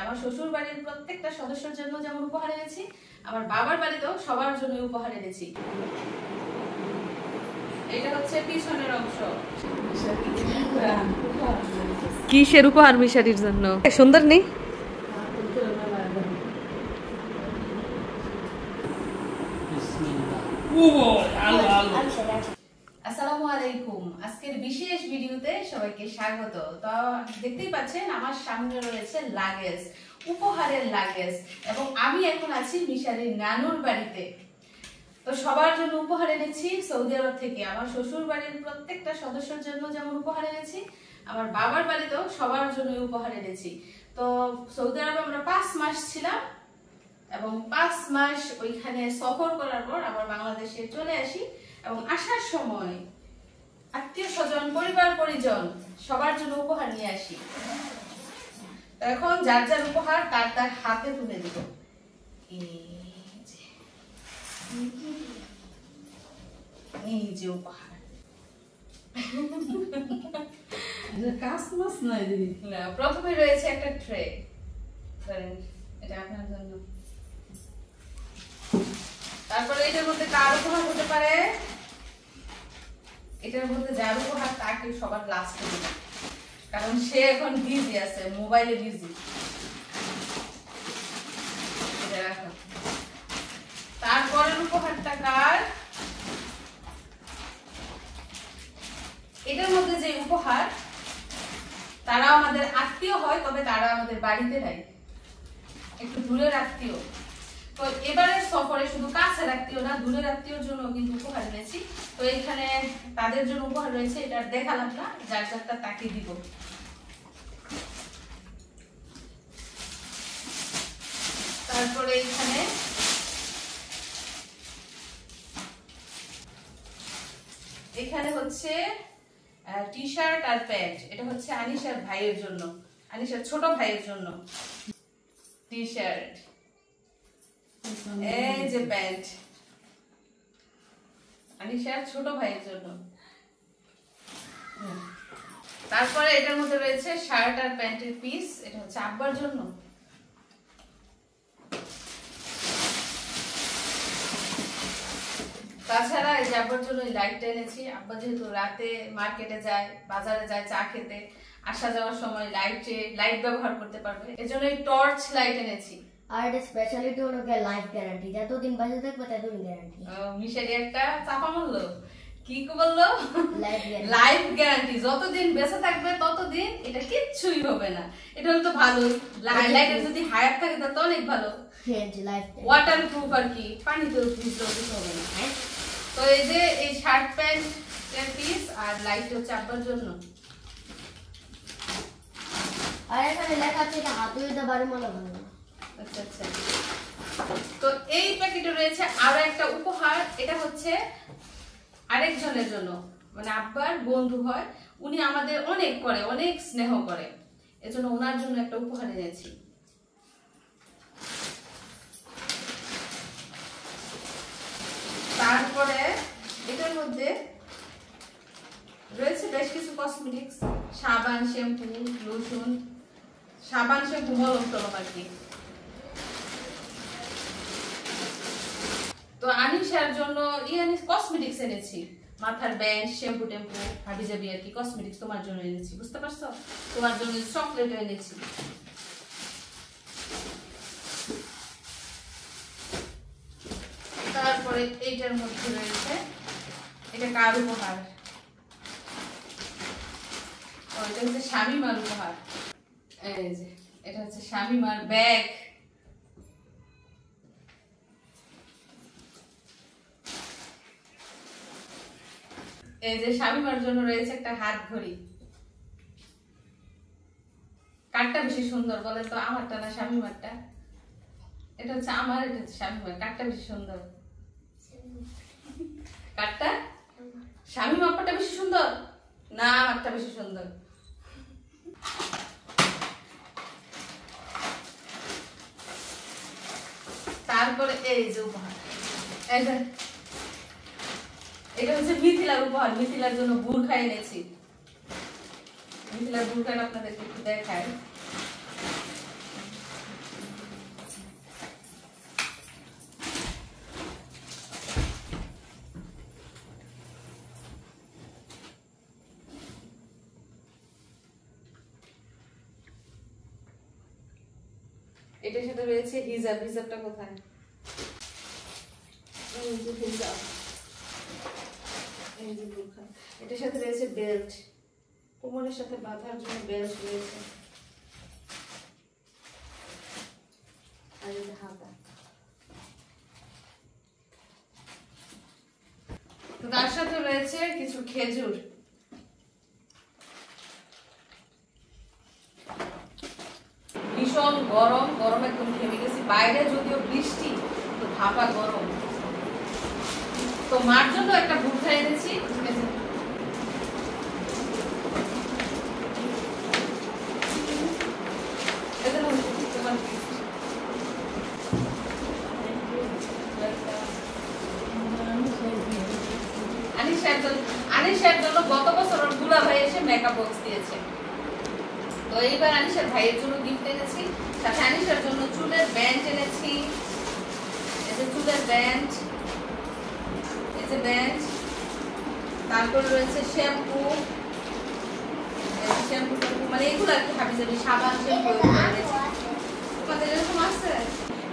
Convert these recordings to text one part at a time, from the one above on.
আমার শ্বশুর বাড়ির প্রত্যেকটা সদস্যের জন্য যেমন উপহার এনেছি, আমার বাবার বাড়িতেও সবার জন্য উপহার এনেছি। এটা হচ্ছে পিছনের অংশ। কিসের উপহার মিশারির জন্য? সুন্দর নেই? আসসালামু আলাইকুম। আজকের বিশেষ ভিডিওতে সবাইকে স্বাগত। তো দেখতেই পাচ্ছেন আমার সামনে রয়েছে লাগেজ, উপহারের লাগেজ, এবং আমি এখন আছি মিশারির নানুর বাড়িতে। তো সবার জন্য উপহার এনেছি সৌদি আরব থেকে। আমার শ্বশুর বাড়ির প্রত্যেকটা সদস্যের জন্য যেমন উপহার এনেছি, আমার বাবার বাড়িতেও সবার জন্য উপহার এনেছি। তো সৌদি আরবে আমরা 5 মাস ছিলাম এবং 5 মাস ওইখানে সফর করার পর আবার বাংলাদেশে চলে আসি, এবং আসার সময় আত্মীয় স্বজন, পরিবার পরিজন সবার জন্য উপহার নিয়ে আসি। তো এখন যার যার উপহার তার তার হাতে তুলে দিব। এই যে উপহার। প্রথমে রয়েছে একটা ট্রে, এটা আপনার জন্য। তারপরে এটার মধ্যে কার উপহার হতে পারে, এটার মধ্যে যার উপহার তাকে সবার লাস্টে দিবে, কারণ সে এখন বিজি আছে, মোবাইলে বিজি। এটা রাখো। তারপরের উপহারটা কার? এটার মধ্যে যে উপহার, তারা আমাদের আত্মীয় হয়, তবে তারা আমাদের বাড়িতে নাই, একটু দূরের আত্মীয়। তো এবারের সফরে শুধু কাছের আত্মীয় না, দূরের আত্মীয়র জন্য কিন্তু উপহার এনেছি। তো এখানে তাদের জন্য উপহার রয়েছে, এটা দেখালাম না, যার যারটা তাকে দিব। তারপরে এখানে হচ্ছে টি শার্ট আর প্যান্ট। এটা হচ্ছে আনিশার ভাইয়ের জন্য, আনিশার ছোট ভাইয়ের জন্য টি শার্ট। এই যে প্যান্ট আনিশার ছোট ভাইয়ের জন্য। তারপরে এটার মধ্যে রয়েছে শার্ট আর প্যান্টের পিস, এটা হচ্ছে আব্বার জন্য। তাছাড়া এই যে আব্বার জন্য এই লাইটটা এনেছি। আব্বা যেহেতু রাতে মার্কেটে যায়, বাজারে যায় চা খেতে, আসা যাওয়ার সময় লাইট ব্যবহার করতে পারবে, এজন্য এই টর্চ লাইট এনেছি। আর এটা স্পেশালিটি হলো কি লাইফ গ্যারান্টি, যতদিন বাঁচে থাকবে ততদিন গ্যারান্টি। মিশারি একটা চাপা মারলো, কি বললো? লাইফ গ্যারান্টি, যতদিন বেঁচে থাকবে ততদিন এটা কিচ্ছুই হবে না। এটা হলো তো ভালো, লাইটের যদি হায়ার থাকে তাহলে অনেক ভালো। ওয়াটার প্রুফ আর কি, পানিতে ভিজলেও কিছু হবে না। তো এই যে এই শার্ট প্যান্টের পিস আর লাইট হচ্ছে আব্বার জন্য। আর এখানে লেখা আছে এটা হাতে দিতে পারে মনে হয়। আচ্ছা আচ্ছা। তো এই প্যাকেটে রয়েছে আরো একটা উপহার। এটা হচ্ছে আরেকজনের জন্য, মানে আব্বার বন্ধু হয়, উনি আমাদের অনেক করে, অনেক স্নেহ করে, এজন্য ওনার জন্য একটা উপহার এনেছি। তারপরে এটার মধ্যে রয়েছে বেশ কিছু কসমেটিক্স, সাবান, শ্যাম্পু, লোশন, সাবান, শ্যাম্পু, মলম টলম আর কি। তো আনিশার জন্য কসমেটিক্স এনেছি, মাথার ব্যান্ড, শ্যাম্পু টেম্পু, হাবি জাবি আর কি কসমেটিক্স তোমার জন্য এনেছি, বুঝতে পারছো? তোমার জন্য চকলেট এনেছি। তারপরে এইটার মধ্যে রয়েছে, এটা কার উপহার? এটা হচ্ছে শামিমার উপহার। এই যে এটা হচ্ছে শামিমার ব্যাগ। এই যে শামিমার জন্য রয়েছে একটা হাত ঘড়ি। কাঠটা বেশি সুন্দর বলেন তো, আমারটা না শামিমারটা? এটা হচ্ছে আমার, এটা হচ্ছে শামিমার। কাঠটা বেশি সুন্দর, কাঠটা শামিমারটা বেশি সুন্দর না আমারটা বেশি সুন্দর? তারপরে এই যে উপহার, এটা হচ্ছে মিথিলার উপহার। মিথিলার জন্য বুরখা এনেছি। মিথিলার বুরখাটা আপনাদেরকে একটু দেখাই। এটার সাথে রয়েছে হিজাব। হিজাবটা কোথায়? এই যে হিজাব, এই যে বুরকা। এটার সাথে রয়েছে বেল্ট, কোমরের সাথে বাঁধার জন্য বেল্ট রয়েছে। আর এই যে হাতা। তো তার সাথে রয়েছে কিছু খেজুর। ভীষণ গরম, গরম একদম ঘেমে গেছি। বাইরে যদিও বৃষ্টি, তো ভাপা গরম। তো মার জন্য একটা বুরকা এনেছি। আনিশার জন্য গত বছর ওর দুলা ভাই এসে মেকআপ বক্স দিয়েছে, তো এইবার আনিশার ভাইয়ের জন্য গিফট এনেছি। সাথে আনিশার জন্য চুলের ব্যান্ড এনেছি। এই যে চুলের ব্যান্ড, এই যে ব্যান্ড। তারপর রয়েছে শ্যাম্পু, শ্যাম্পু মানে এগুলো আর কি হাবি যাবি, সাবান, শ্যাম্পু তোমাদের এরকম আছে।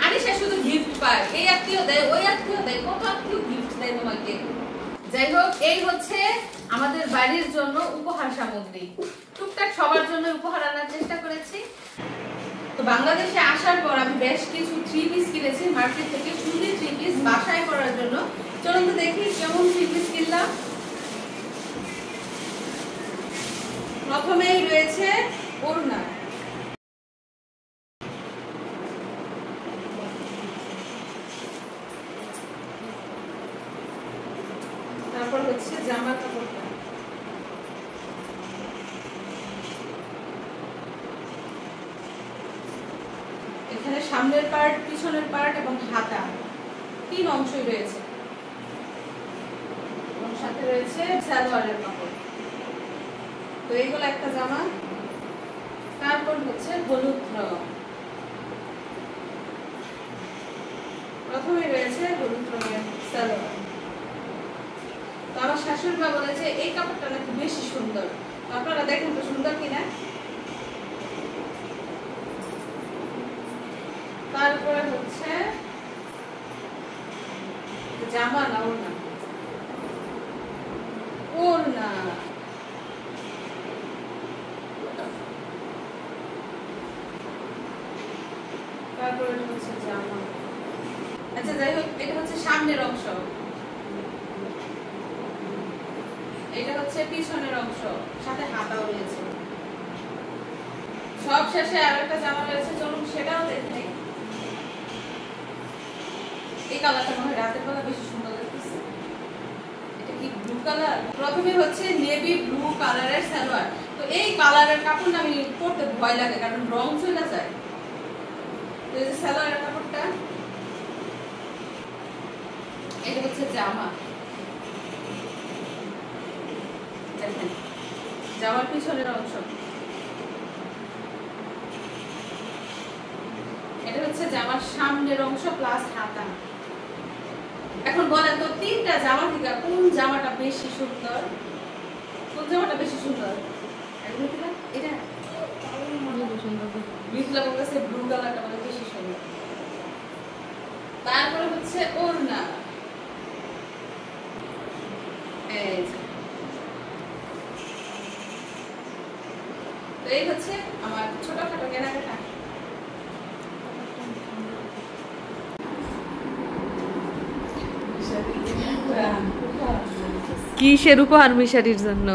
আনিশা শুধু গিফট পায়, এই আত্মীয় দেয়, ওই আত্মীয় দেয়, কত আত্মীয় গিফট দেয় তোমাকে। যাই হোক, এই হচ্ছে আমাদের বাড়ির জন্য উপহার সামগ্রী। টুকটাক সবার জন্য উপহার আনার চেষ্টা করেছি। তো বাংলাদেশে আসার পর আমি বেশ কিছু 3 পিস কিনেছি মার্কেট থেকে, শুধু 3 পিস বাসায় করার জন্য। চলুন তো দেখি কেমন 3 পিস কিনলাম। প্রথমেই রয়েছে ওড়না। তারপর হচ্ছে জামা কাপড়টা। এখানে সামনের পার্ট, পিছনের পার্ট এবং হাতা 3 অংশই রয়েছে। এবং সাথে রয়েছে সালোয়ারের কাপড়। তো এইগুলো একটা জামা। তারপর হচ্ছে হলুদ রং। প্রথমে রয়েছে হলুদ রঙের সালোয়ার। তো আমার শাশুড়ি মা বলেছে এই কাপড়টা নাকি বেশি সুন্দর। আপনারা দেখেন তো সুন্দর কিনা। তারপরে হচ্ছে জামা না ওড়না, ওড়না। তারপরে হচ্ছে জামা। আচ্ছা যাই হোক, এটা হচ্ছে সামনের অংশ, এটা হচ্ছে পিছনের অংশ, সাথে হাতাও রয়েছে। সব শেষে আরেকটা জামা রয়েছে, চলুন সেটাও দেখে নেই। এই কালারটা মনে হয় রাতের বেলা বেশি সুন্দর লাগতেছে। এটা কি ব্লু কালার? প্রথমে হচ্ছে নেভি ব্লু কালারের সালোয়ার। তো এই কালারের কাপড় আমি পরতে ভয় লাগে, কারণ রং চলে যায়। তো এই যে সালোয়ারের কাপড়টা, এটা হচ্ছে জামা। দেখেন জামার পিছনের অংশ। এটা হচ্ছে জামার সামনের অংশ প্লাস হাতা। এখন বলেন তো 3টা জামা থেকে কোন জামাটা বেশি সুন্দর? কোন জামাটা বেশি সুন্দর? এটা মিথিলা বলতেছে ব্লু কালারটা মানে বেশি সুন্দর। তারপরে হচ্ছে ওড়না। এই হচ্ছে আমার ছোটখাটো কেনাকাটা। কিসের উপহার মিশারির জন্য?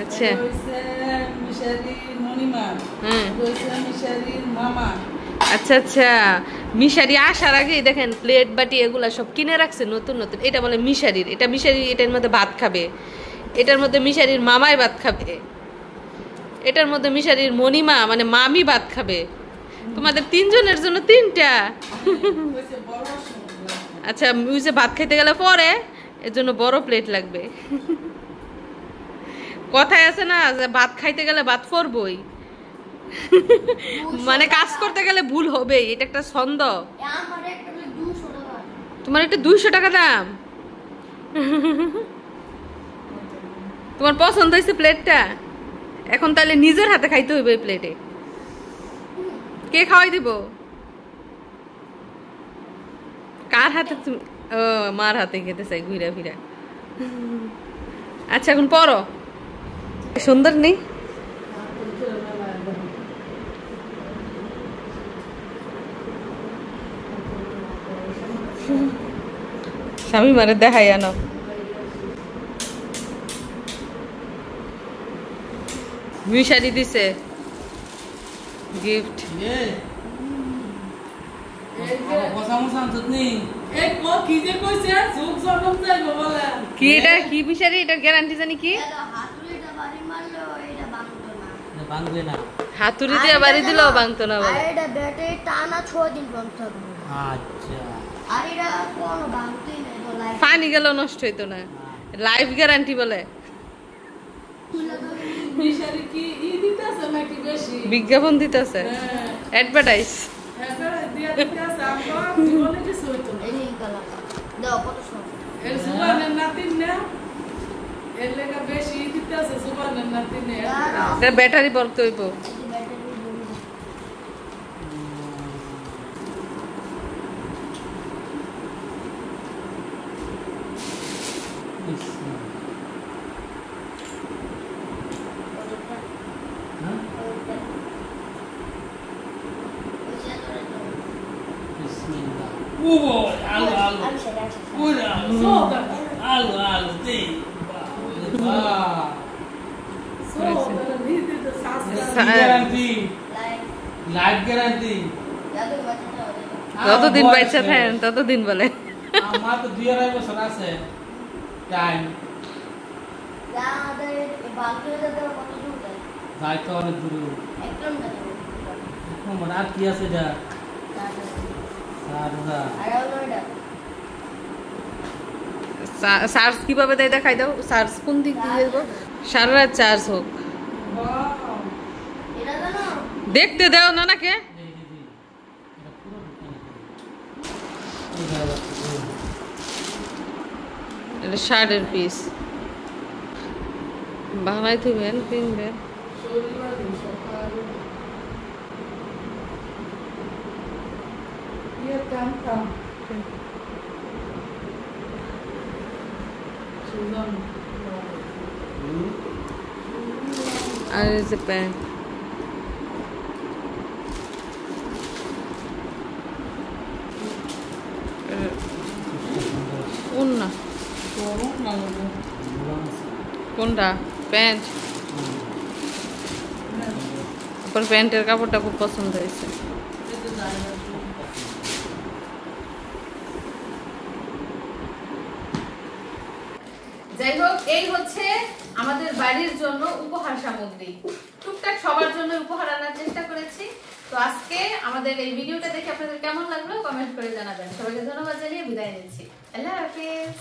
আচ্ছা, আচ্ছা আচ্ছা। মিশারি আসার আগে দেখেন প্লেট বাটি এগুলা সব কিনে রাখছে নতুন নতুন। এটা বলে মিশারির, এটা মিশারি, এটার মধ্যে ভাত খাবে। এটার মধ্যে মিশারির মামাই ভাত খাবে। এটার মধ্যে মিশারির মনিমা মানে মামি ভাত খাবে। তোমাদের 3 জনের জন্য 3টা। আচ্ছা, ওই যে ভাত খাইতে গেলে পরে এর জন্য বড় প্লেট লাগবে। কথায় আছে না যে ভাত খাইতে গেলে ভাত পড়বই, মানে কাজ করতে গেলে ভুল হবেই, এটা একটা ছন্দ। তোমার একটা 200 টাকা দাম। তোমার পছন্দ হয়েছে প্লেটটা? এখন তাহলে নিজের হাতে খাইতে হইবে এই প্লেটে। কে খাওয়াই দিব? কার হাতে তুমি? ও মার হাতে খেতে চাই ঘুরা ফিরা। আচ্ছা এখন পড়ো। সুন্দর নেই? স্বামী মারে দেখাই আনো। মিশারি দিছে গিফট। কি এটা কি মিশারি? এটা গ্যারান্টি জানি কি? হাতুড়ি দিয়ে বাড়ি দিলেও ভাঙতো না। এটা ব্যাটারি টানা 6 দিন বন্ধ থাকবে। আচ্ছা আর এটা কোনো ভাঙতেই নাই তো লাইফ। পানি গেলেও নষ্ট হইতো না। লাইফ গ্যারান্টি বলে। মিশারি কি ই দিতেছে নাকি বেশি? বিজ্ঞাপন দিতেছে, অ্যাডভার্টাইজ। দিয়া দিতেছে আমরা জীবনে কিছু হইতো না। এই নিন কালা দাও কত সময় এর সুবানের নাতিন না এর লেগা বেশি দিতেছে সুবানের নাতিন না। এটা ব্যাটারি বলতে হইব। যতদিন বাচ্চা থাকেন ততদিন বলে। আমার তো 2.5 বছর আছে টাইম। যাই তো অনেক দূরে। মানে আর কি আছে যা চার্জ কিভাবে দেয় দেখাই দাও। চার্জ কোন দিক দিয়ে দেব? সারা রাত চার্জ হোক। দেখতে দাও না নাকে। এটা শার্টের পিস বানাই থইবেন কিনবেন। আর এই যে প্যান্ট কোনটা? কোনটা প্যান্ট? আপনার প্যান্টের কাপড়টা খুব পছন্দ হয়েছে। যাই হোক, এই হচ্ছে আমাদের বাড়ির জন্য উপহার সামগ্রী। টুকটাক সবার জন্য উপহার আনার চেষ্টা করেছি। তো আজকে আমাদের এই ভিডিওটা দেখে আপনাদের কেমন লাগলো কমেন্ট করে জানাবেন। সবাইকে ধন্যবাদ জানিয়ে বিদায় নিচ্ছি। আল্লাহ হাফেজ।